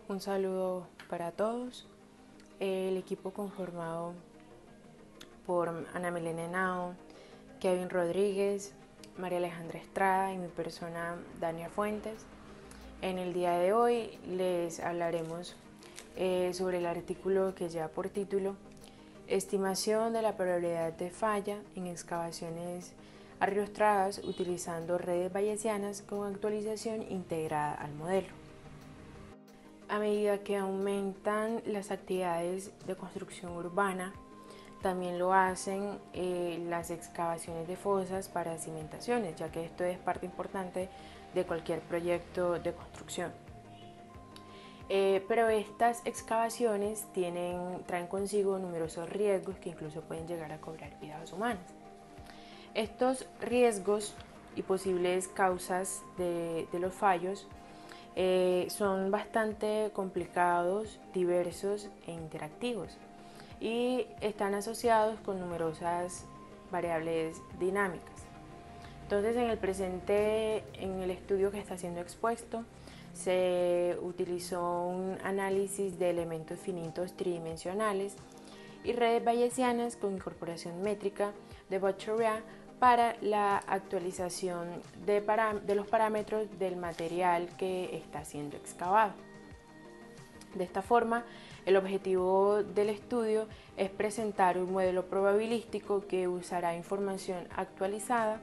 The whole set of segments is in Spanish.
Un saludo para todos. El equipo conformado por Ana Milena Henao, Kevin Rodríguez, María Alejandra Estrada y mi persona Dania Fuentes. En el día de hoy les hablaremos sobre el artículo que lleva por título Estimación de la probabilidad de falla en excavaciones arrostradas utilizando redes bayesianas con actualización integrada al modelo. A medida que aumentan las actividades de construcción urbana, también lo hacen las excavaciones de fosas para cimentaciones, ya que esto es parte importante de cualquier proyecto de construcción. Pero estas excavaciones traen consigo numerosos riesgos que incluso pueden llegar a cobrar vidas humanas. Estos riesgos y posibles causas de los fallos son bastante complicados, diversos e interactivos y están asociados con numerosas variables dinámicas. Entonces, en el estudio que está siendo expuesto, se utilizó un análisis de elementos finitos tridimensionales y redes bayesianas con incorporación métrica de Baccarat para la actualización de los parámetros del material que está siendo excavado. De esta forma, el objetivo del estudio es presentar un modelo probabilístico que usará información actualizada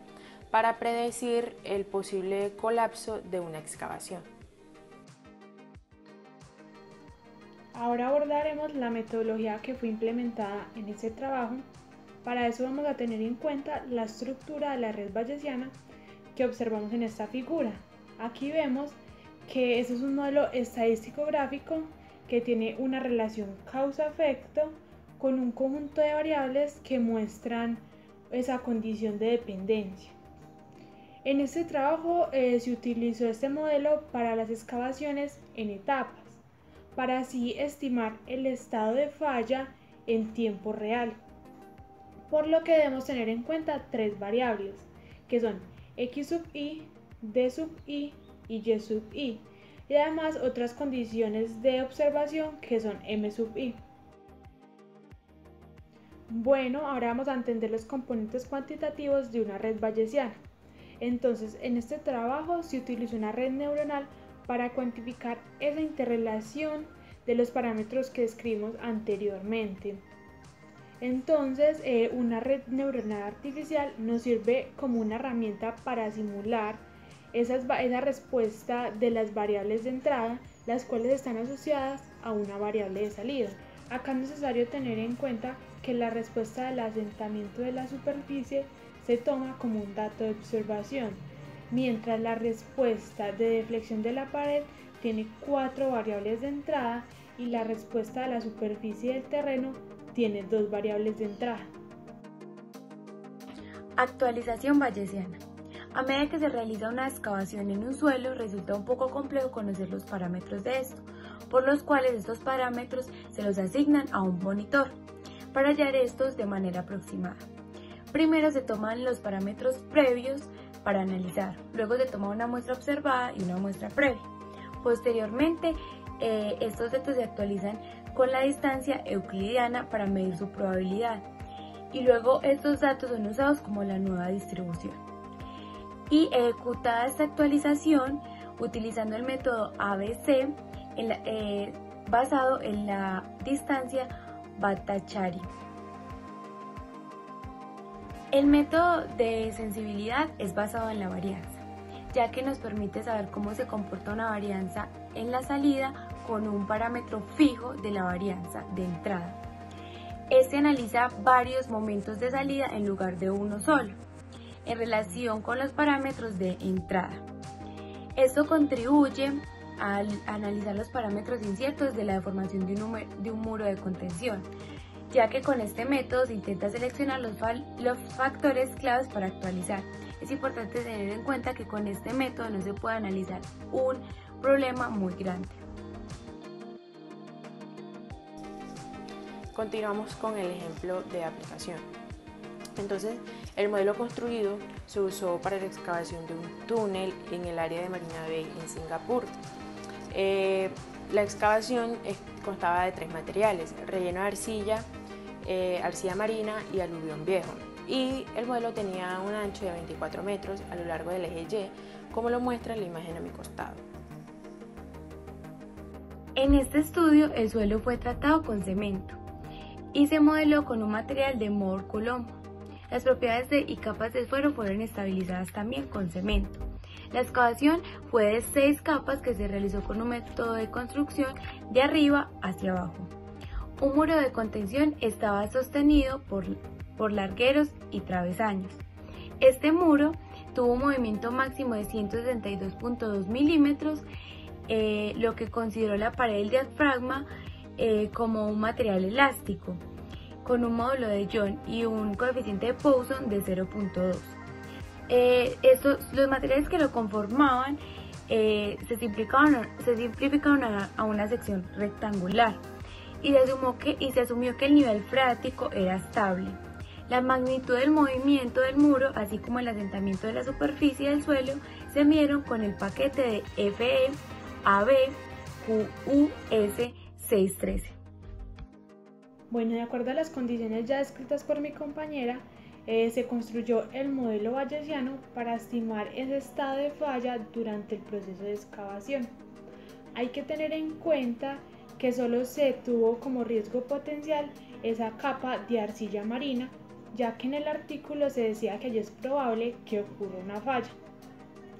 para predecir el posible colapso de una excavación. Ahora abordaremos la metodología que fue implementada en este trabajo. Para eso vamos a tener en cuenta la estructura de la red bayesiana que observamos en esta figura. Aquí vemos que este es un modelo estadístico gráfico que tiene una relación causa-efecto con un conjunto de variables que muestran esa condición de dependencia. En este trabajo se utilizó este modelo para las excavaciones en etapas, para así estimar el estado de falla en tiempo real. Por lo que debemos tener en cuenta tres variables, que son x sub i, d sub i y y sub i, y además otras condiciones de observación que son m sub i. Bueno, ahora vamos a entender los componentes cuantitativos de una red bayesiana. Entonces, en este trabajo se utilizó una red neuronal para cuantificar esa interrelación de los parámetros que describimos anteriormente. Entonces, una red neuronal artificial nos sirve como una herramienta para simular esa respuesta de las variables de entrada, las cuales están asociadas a una variable de salida. Acá es necesario tener en cuenta que la respuesta del asentamiento de la superficie se toma como un dato de observación, mientras la respuesta de deflexión de la pared tiene 4 variables de entrada y la respuesta de la superficie del terreno tiene 2 variables de entrada. Actualización bayesiana. A medida que se realiza una excavación en un suelo, resulta un poco complejo conocer los parámetros de esto, por los cuales estos parámetros se los asignan a un monitor, para hallar estos de manera aproximada. Primero se toman los parámetros previos para analizar, luego se toma una muestra observada y una muestra previa. Posteriormente, estos datos se actualizan con la distancia euclidiana para medir su probabilidad y luego estos datos son usados como la nueva distribución. Y ejecutada esta actualización utilizando el método ABC basado en la distancia Bhattacharya. El método de sensibilidad es basado en la varianza, ya que nos permite saber cómo se comporta una varianza en la salida con un parámetro fijo de la varianza de entrada. Este analiza varios momentos de salida en lugar de uno solo, en relación con los parámetros de entrada. Esto contribuye al analizar los parámetros inciertos de la deformación de un muro de contención, ya que con este método se intenta seleccionar los factores claves para actualizar. Es importante tener en cuenta que con este método no se puede analizar un problema muy grande. Continuamos con el ejemplo de aplicación. Entonces, el modelo construido se usó para la excavación de un túnel en el área de Marina Bay en Singapur. La excavación constaba de 3 materiales: relleno de arcilla, arcilla marina y aluvión viejo. Y el modelo tenía un ancho de 24 metros a lo largo del eje Y, como lo muestra la imagen a mi costado. En este estudio el suelo fue tratado con cemento y se modeló con un material de Mohr Colombo. Las propiedades y capas del suelo fueron estabilizadas también con cemento. La excavación fue de 6 capas que se realizó con un método de construcción de arriba hacia abajo. Un muro de contención estaba sostenido por largueros y travesaños. Este muro tuvo un movimiento máximo de 162.2 milímetros, lo que consideró la pared del diafragma como un material elástico, con un módulo de Young y un coeficiente de Poisson de 0.2. Los materiales que lo conformaban se simplificaron a una sección rectangular y se asumió que el nivel freático era estable. La magnitud del movimiento del muro, así como el asentamiento de la superficie del suelo, se midieron con el paquete de FE AB QUS 613. Bueno, de acuerdo a las condiciones ya descritas por mi compañera, se construyó el modelo bayesiano para estimar ese estado de falla durante el proceso de excavación. Hay que tener en cuenta que solo se tuvo como riesgo potencial esa capa de arcilla marina, ya que en el artículo se decía que allí es probable que ocurra una falla.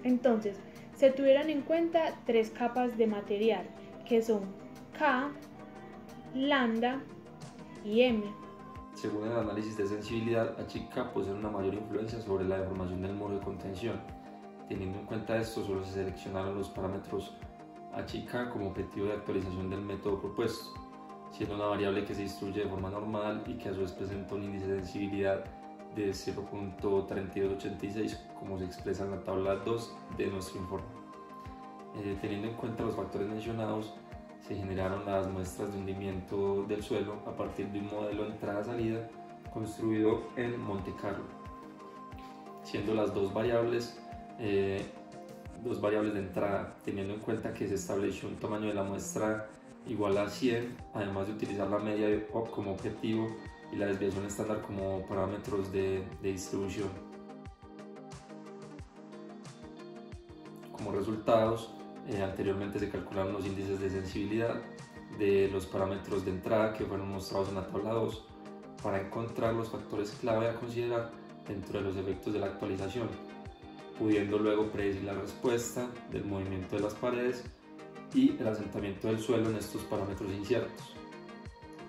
Entonces, se tuvieron en cuenta 3 capas de material, que son K, lambda y M. Según el análisis de sensibilidad, HK posee una mayor influencia sobre la deformación del muro de contención. Teniendo en cuenta esto, solo se seleccionaron los parámetros HK como objetivo de actualización del método propuesto, siendo una variable que se distribuye de forma normal y que a su vez presenta un índice de sensibilidad de 0.3286, como se expresa en la tabla 2 de nuestro informe. Teniendo en cuenta los factores mencionados, se generaron las muestras de hundimiento del suelo a partir de un modelo entrada-salida construido en Monte Carlo, siendo las dos variables de entrada, teniendo en cuenta que se estableció un tamaño de la muestra igual a 100, además de utilizar la media como objetivo y la desviación estándar como parámetros de distribución. Como resultados, anteriormente se calcularon los índices de sensibilidad de los parámetros de entrada que fueron mostrados en la tabla 2 para encontrar los factores clave a considerar dentro de los efectos de la actualización, pudiendo luego predecir la respuesta del movimiento de las paredes y el asentamiento del suelo en estos parámetros inciertos.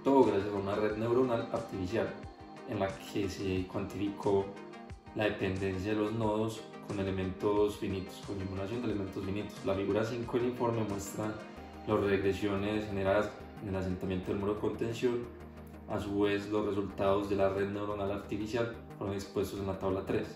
Todo gracias a una red neuronal artificial en la que se cuantificó la dependencia de los nodos con elementos finitos, con simulación de elementos finitos. La figura 5 del informe muestra las regresiones generadas en el asentamiento del muro de contención. A su vez, los resultados de la red neuronal artificial fueron expuestos en la tabla 3.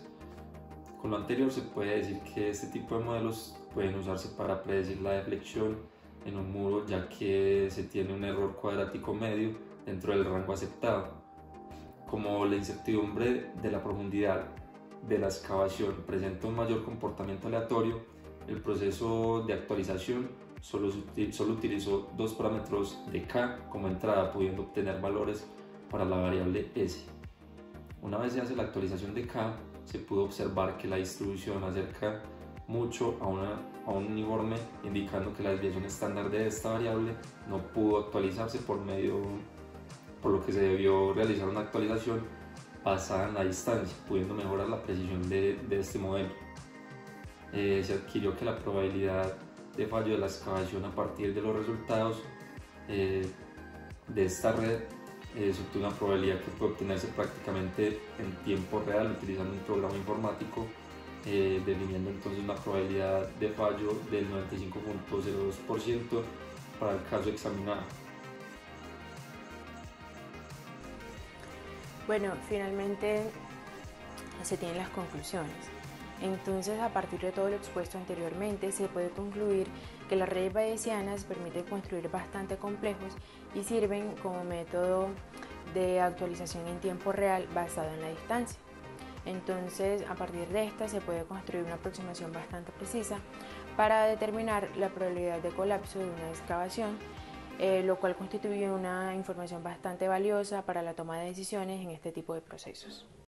Con lo anterior se puede decir que este tipo de modelos pueden usarse para predecir la deflexión en un muro, ya que se tiene un error cuadrático medio dentro del rango aceptado. Como la incertidumbre de la profundidad de la excavación presenta un mayor comportamiento aleatorio, el proceso de actualización solo utilizó 2 parámetros de K como entrada, pudiendo obtener valores para la variable S. Una vez se hace la actualización de K, se pudo observar que la distribución acerca mucho a un uniforme, indicando que la desviación estándar de esta variable no pudo actualizarse, por lo que se debió realizar una actualización basada en la distancia, pudiendo mejorar la precisión de este modelo. Se adquirió que la probabilidad de fallo de la excavación a partir de los resultados de esta red se obtuvo una probabilidad que puede obtenerse prácticamente en tiempo real utilizando un programa informático, definiendo entonces una probabilidad de fallo del 95.02% para el caso examinado. Bueno, finalmente se tienen las conclusiones. Entonces, a partir de todo lo expuesto anteriormente, se puede concluir que las redes bayesianas permiten construir bastante complejos y sirven como método de actualización en tiempo real basado en la distancia. Entonces, a partir de esta se puede construir una aproximación bastante precisa para determinar la probabilidad de colapso de una excavación, lo cual constituye una información bastante valiosa para la toma de decisiones en este tipo de procesos.